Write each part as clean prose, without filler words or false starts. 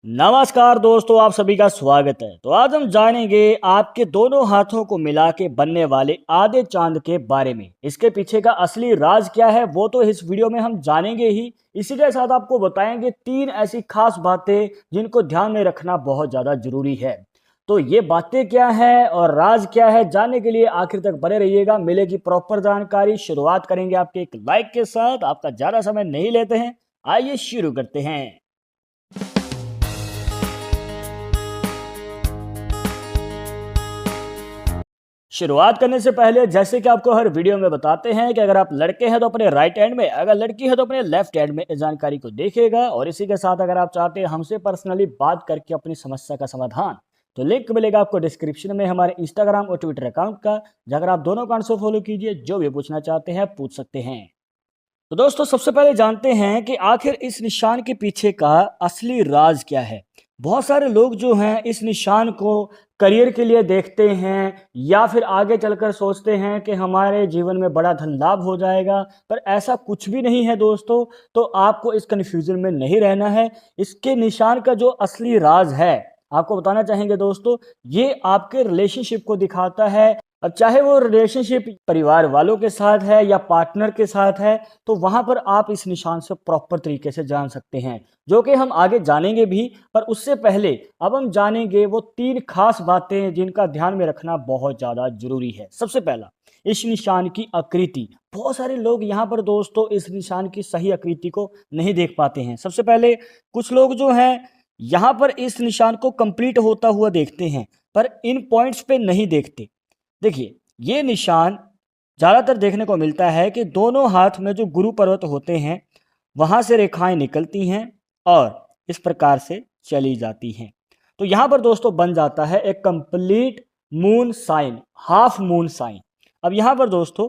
नमस्कार दोस्तों, आप सभी का स्वागत है। तो आज हम जानेंगे आपके दोनों हाथों को मिला के बनने वाले आधे चांद के बारे में। इसके पीछे का असली राज क्या है वो तो इस वीडियो में हम जानेंगे ही। इसी के साथ आपको बताएंगे 3 ऐसी खास बातें जिनको ध्यान में रखना बहुत ज़्यादा जरूरी है। तो ये बातें क्या है और राज क्या है, जानने के लिए आखिर तक बने रहिएगा, मिलेगी प्रॉपर जानकारी। शुरुआत करेंगे आपके एक लाइक के साथ। आपका ज़्यादा समय नहीं लेते हैं, आइए शुरू करते हैं। शुरुआत करने से पहले जैसे कि आपको हर वीडियो में बताते हैं कि अगर आप लड़के हैं तो अपने राइट हैंड में, अगर लड़की है तो अपने लेफ्ट हैंड में इस जानकारी को देखिएगा। और इसी के साथ अगर आप चाहते हैं हमसे पर्सनली बात करके अपनी समस्या का समाधान, तो लिंक मिलेगा आपको डिस्क्रिप्शन में हमारे इंस्टाग्राम और ट्विटर अकाउंट का। अगर आप दोनों अकाउंट से फॉलो कीजिए, जो भी पूछना चाहते हैं पूछ सकते हैं। तो दोस्तों सबसे पहले जानते हैं कि आखिर इस निशान के पीछे का असली राज क्या है। बहुत सारे लोग जो हैं इस निशान को करियर के लिए देखते हैं या फिर आगे चलकर सोचते हैं कि हमारे जीवन में बड़ा धन लाभ हो जाएगा, पर ऐसा कुछ भी नहीं है दोस्तों। तो आपको इस कन्फ्यूजन में नहीं रहना है। इसके निशान का जो असली राज है आपको बताना चाहेंगे दोस्तों, ये आपके रिलेशनशिप को दिखाता है। अब चाहे वो रिलेशनशिप परिवार वालों के साथ है या पार्टनर के साथ है, तो वहां पर आप इस निशान से प्रॉपर तरीके से जान सकते हैं, जो कि हम आगे जानेंगे भी। पर उससे पहले अब हम जानेंगे वो 3 खास बातें जिनका ध्यान में रखना बहुत ज़्यादा जरूरी है। सबसे पहला, इस निशान की आकृति। बहुत सारे लोग यहाँ पर दोस्तों इस निशान की सही आकृति को नहीं देख पाते हैं। सबसे पहले कुछ लोग जो हैं यहाँ पर इस निशान को कंप्लीट होता हुआ देखते हैं, पर इन पॉइंट्स पे नहीं देखते। देखिए, ये निशान ज़्यादातर देखने को मिलता है कि दोनों हाथ में जो गुरु पर्वत होते हैं वहाँ से रेखाएं निकलती हैं और इस प्रकार से चली जाती हैं। तो यहाँ पर दोस्तों बन जाता है एक complete moon sign, half moon sign. अब यहाँ पर दोस्तों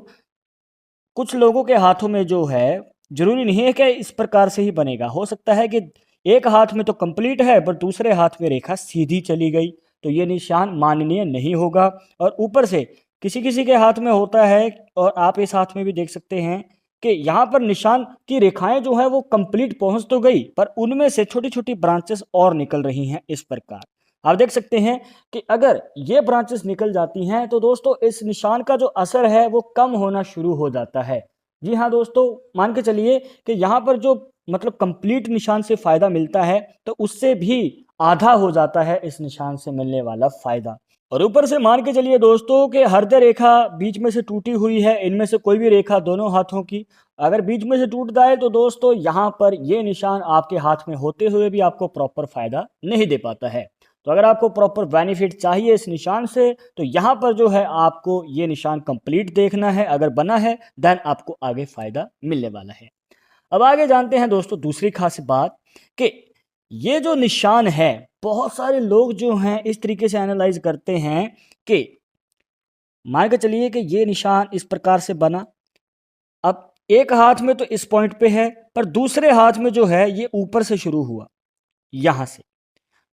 कुछ लोगों के हाथों में जो है, जरूरी नहीं है कि इस प्रकार से ही बनेगा। हो सकता है कि एक हाथ में तो कंप्लीट है पर दूसरे हाथ में रेखा सीधी चली गई, तो ये निशान माननीय नहीं होगा। और ऊपर से किसी किसी के हाथ में होता है, और आप इस हाथ में भी देख सकते हैं कि यहाँ पर निशान की रेखाएं जो है वो कंप्लीट पहुंच तो गई, पर उनमें से छोटी छोटी ब्रांचेस और निकल रही हैं। इस प्रकार आप देख सकते हैं कि अगर ये ब्रांचेस निकल जाती हैं तो दोस्तों इस निशान का जो असर है वो कम होना शुरू हो जाता है। जी हाँ दोस्तों, मान के चलिए कि यहाँ पर जो मतलब कंप्लीट निशान से फायदा मिलता है, तो उससे भी आधा हो जाता है इस निशान से मिलने वाला फायदा। और ऊपर से मान के चलिए दोस्तों कि हृदय रेखा बीच में से टूटी हुई है, इनमें से कोई भी रेखा दोनों हाथों की अगर बीच में से टूट जाए तो दोस्तों यहाँ पर ये निशान आपके हाथ में होते हुए भी आपको प्रॉपर फायदा नहीं दे पाता है। तो अगर आपको प्रॉपर बेनिफिट चाहिए इस निशान से, तो यहाँ पर जो है आपको ये निशान कंप्लीट देखना है। अगर बना है देन आपको आगे फायदा मिलने वाला है। अब आगे जानते हैं दोस्तों दूसरी खास बात कि ये जो निशान है, बहुत सारे लोग जो हैं इस तरीके से एनालाइज करते हैं कि मान के चलिए कि ये निशान इस प्रकार से बना। अब एक हाथ में तो इस पॉइंट पे है, पर दूसरे हाथ में जो है ये ऊपर से शुरू हुआ यहां से,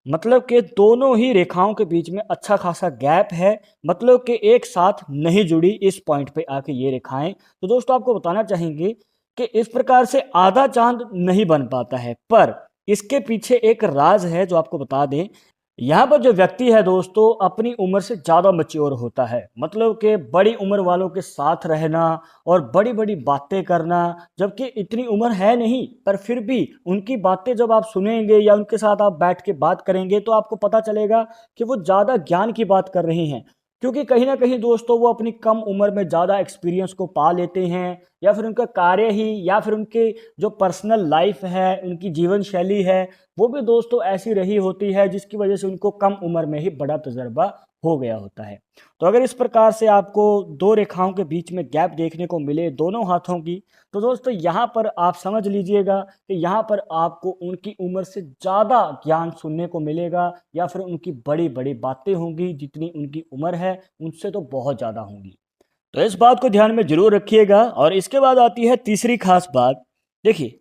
मतलब कि दोनों ही रेखाओं के बीच में अच्छा खासा गैप है, मतलब कि एक साथ नहीं जुड़ी इस पॉइंट पे आके ये रेखाएं। तो दोस्तों आपको बताना चाहेंगे कि इस प्रकार से आधा चांद नहीं बन पाता है, पर इसके पीछे एक राज है जो आपको बता दें। यहाँ पर जो व्यक्ति है दोस्तों अपनी उम्र से ज़्यादा मैच्योर होता है, मतलब कि बड़ी उम्र वालों के साथ रहना और बड़ी बड़ी बातें करना, जबकि इतनी उम्र है नहीं, पर फिर भी उनकी बातें जब आप सुनेंगे या उनके साथ आप बैठ के बात करेंगे तो आपको पता चलेगा कि वो ज़्यादा ज्ञान की बात कर रही हैं। क्योंकि कहीं ना कहीं दोस्तों वो अपनी कम उम्र में ज़्यादा एक्सपीरियंस को पा लेते हैं, या फिर उनका कार्य ही या फिर उनके जो पर्सनल लाइफ है, उनकी जीवन शैली है, वो भी दोस्तों ऐसी रही होती है जिसकी वजह से उनको कम उम्र में ही बड़ा तजर्बा हो गया होता है। तो अगर इस प्रकार से आपको 2 रेखाओं के बीच में गैप देखने को मिले दोनों हाथों की, तो दोस्तों यहाँ पर आप समझ लीजिएगा कि यहाँ पर आपको उनकी उम्र से ज़्यादा ज्ञान सुनने को मिलेगा, या फिर उनकी बड़ी बड़ी बातें होंगी, जितनी उनकी उम्र है उनसे तो बहुत ज़्यादा होंगी। तो इस बात को ध्यान में जरूर रखिएगा। और इसके बाद आती है तीसरी खास बात। देखिए,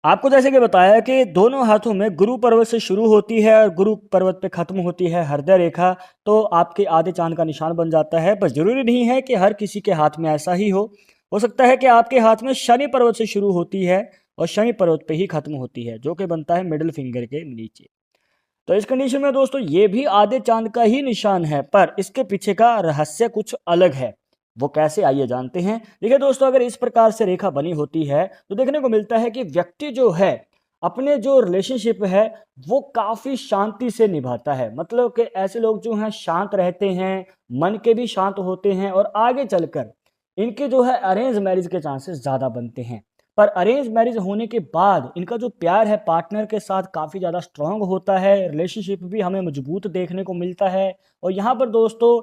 आपको जैसे कि बताया कि दोनों हाथों में गुरु पर्वत से शुरू होती है और गुरु पर्वत पे खत्म होती है हृदय रेखा, तो आपके आधे चांद का निशान बन जाता है। पर जरूरी नहीं है कि हर किसी के हाथ में ऐसा ही हो सकता है कि आपके हाथ में शनि पर्वत से शुरू होती है और शनि पर्वत पे ही खत्म होती है, जो कि बनता है मिडिल फिंगर के नीचे। तो इस कंडीशन में दोस्तों ये भी आधे चांद का ही निशान है, पर इसके पीछे का रहस्य कुछ अलग है। वो कैसे, आइए जानते हैं। देखिए दोस्तों, अगर इस प्रकार से रेखा बनी होती है तो देखने को मिलता है कि व्यक्ति जो है अपने जो रिलेशनशिप है वो काफी शांति से निभाता है। मतलब कि ऐसे लोग जो हैं शांत रहते हैं, मन के भी शांत होते हैं, और आगे चलकर इनके जो है अरेंज मैरिज के चांसेस ज्यादा बनते हैं। पर अरेंज मैरिज होने के बाद इनका जो प्यार है पार्टनर के साथ काफ़ी ज़्यादा स्ट्रांग होता है, रिलेशनशिप भी हमें मजबूत देखने को मिलता है। और यहाँ पर दोस्तों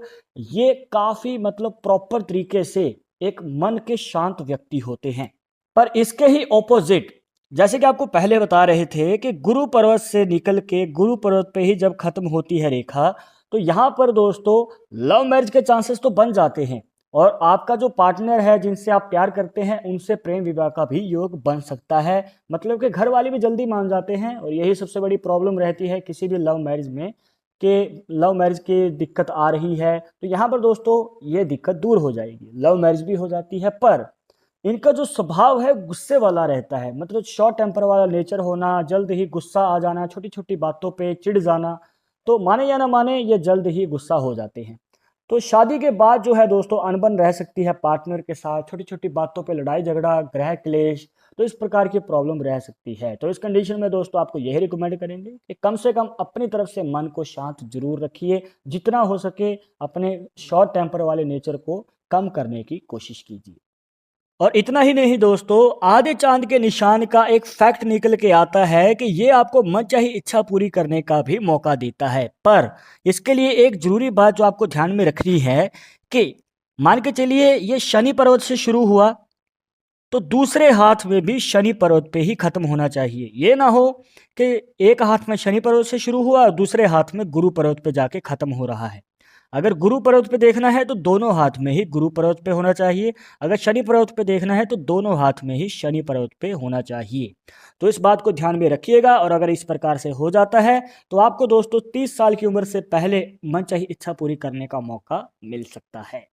ये काफ़ी मतलब प्रॉपर तरीके से एक मन के शांत व्यक्ति होते हैं। पर इसके ही ऑपोजिट, जैसे कि आपको पहले बता रहे थे कि गुरु पर्वत से निकल के गुरु पर्वत पे ही जब खत्म होती है रेखा, तो यहाँ पर दोस्तों लव मैरिज के चांसेस तो बन जाते हैं, और आपका जो पार्टनर है जिनसे आप प्यार करते हैं उनसे प्रेम विवाह का भी योग बन सकता है। मतलब कि घर वाले भी जल्दी मान जाते हैं, और यही सबसे बड़ी प्रॉब्लम रहती है किसी भी लव मैरिज में, कि लव मैरिज की दिक्कत आ रही है। तो यहाँ पर दोस्तों ये दिक्कत दूर हो जाएगी, लव मैरिज भी हो जाती है। पर इनका जो स्वभाव है गुस्से वाला रहता है, मतलब शॉर्ट टेम्पर वाला नेचर होना, जल्द ही गुस्सा आ जाना, छोटी छोटी बातों पे चिढ़ जाना। तो माने या ना माने ये जल्द ही गुस्सा हो जाते हैं। तो शादी के बाद जो है दोस्तों अनबन रह सकती है पार्टनर के साथ, छोटी छोटी बातों पे लड़ाई झगड़ा, ग्रह क्लेश, तो इस प्रकार की प्रॉब्लम रह सकती है। तो इस कंडीशन में दोस्तों आपको यही रिकमेंड करेंगे कि कम से कम अपनी तरफ से मन को शांत जरूर रखिए, जितना हो सके अपने शॉर्ट टेम्पर वाले नेचर को कम करने की कोशिश कीजिए। और इतना ही नहीं दोस्तों, आधे चांद के निशान का एक फैक्ट निकल के आता है कि ये आपको मनचाही इच्छा पूरी करने का भी मौका देता है। पर इसके लिए एक जरूरी बात जो आपको ध्यान में रखनी है कि मान के चलिए ये शनि पर्वत से शुरू हुआ, तो दूसरे हाथ में भी शनि पर्वत पे ही खत्म होना चाहिए। ये ना हो कि एक हाथ में शनि पर्वत से शुरू हुआ और दूसरे हाथ में गुरु पर्वत पे जाके खत्म हो रहा है। अगर गुरु पर्वत पे देखना है तो दोनों हाथ में ही गुरु पर्वत पे होना चाहिए। अगर शनि पर्वत पे देखना है तो दोनों हाथ में ही शनि पर्वत पे होना चाहिए। तो इस बात को ध्यान में रखिएगा, और अगर इस प्रकार से हो जाता है तो आपको दोस्तों 30 साल की उम्र से पहले मनचाही इच्छा पूरी करने का मौका मिल सकता है।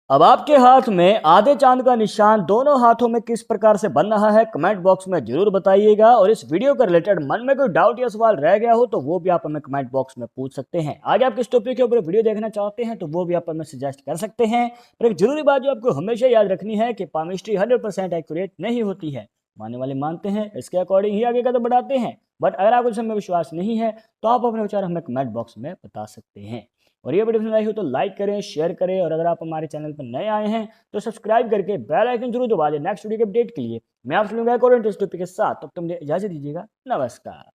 अब आपके हाथ में आधे चांद का निशान दोनों हाथों में किस प्रकार से बन रहा है कमेंट बॉक्स में जरूर बताइएगा। और इस वीडियो के रिलेटेड मन में कोई डाउट या सवाल रह गया हो तो वो भी आप हमें कमेंट बॉक्स में पूछ सकते हैं। आगे आप किस टॉपिक के ऊपर वीडियो देखना चाहते हैं तो वो भी आप हमें सजेस्ट कर सकते हैं। पर एक जरूरी बात जो आपको हमेशा याद रखनी है कि पामिस्ट्री 100% एक्यूरेट नहीं होती है। मानने वाले मानते हैं, इसके अकॉर्डिंग ही आगे कदम बढ़ाते हैं। बट अगर आपको इसमें विश्वास नहीं है तो आप अपने विचार हमें कमेंट बॉक्स में बता सकते हैं। और ये वीडियो पसंद आई हो तो लाइक करें, शेयर करें, और अगर आप हमारे चैनल पर नए आए हैं तो सब्सक्राइब करके बेल आइकन जरूर दबा दें नेक्स्ट वीडियो के अपडेट के लिए। मैं आपसे मिलूंगा एक और इंटरेस्टिंग टॉपिक के साथ, तब तक मुझे इजाजत दीजिएगा। नमस्कार।